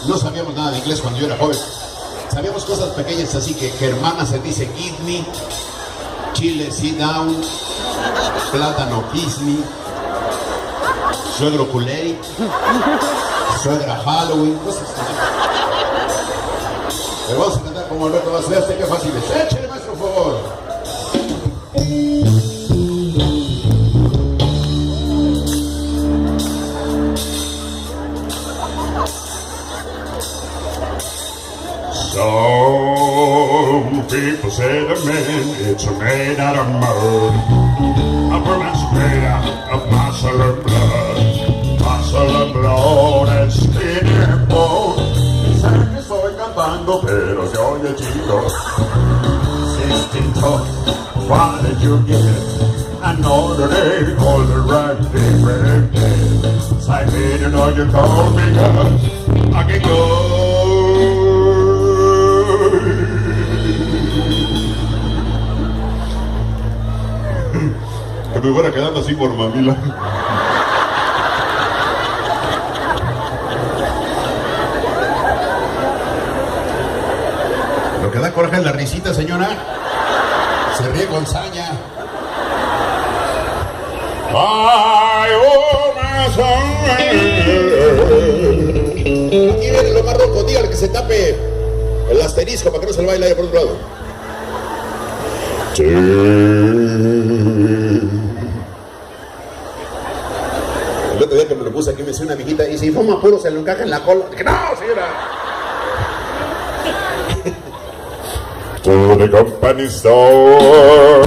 No sabíamos nada de inglés cuando yo era joven. Sabíamos cosas pequeñas así que hermana se dice give me, chile sit down, plátano kiss me, suegro culé, suegra Halloween, cosas así. Pero vamos a cantar como Alberto Vázquez. Este qué fácil es. Échale, maestro, por favor. Some people say the man it's made out of mud. Upper man's made out of muscle and blood and skin and bone. Sé que estoy cantando pero se oye chido. 16 tons, why did you get another day called the right different day? I didn't know you called me God. I can go. Que me fuera quedando así por mamila. Lo que da coraje es la risita, señora. Se ríe con saña. Ay, oh, my son. Aquí viene lo más ronco. Dígale que se tape el asterisco para que no se le vaya el aire por otro lado. Sí. El otro día que me lo puse aquí me decía una viejita y si fuma puro se lo encaja en la cola. Dije, no, señora. To the company store.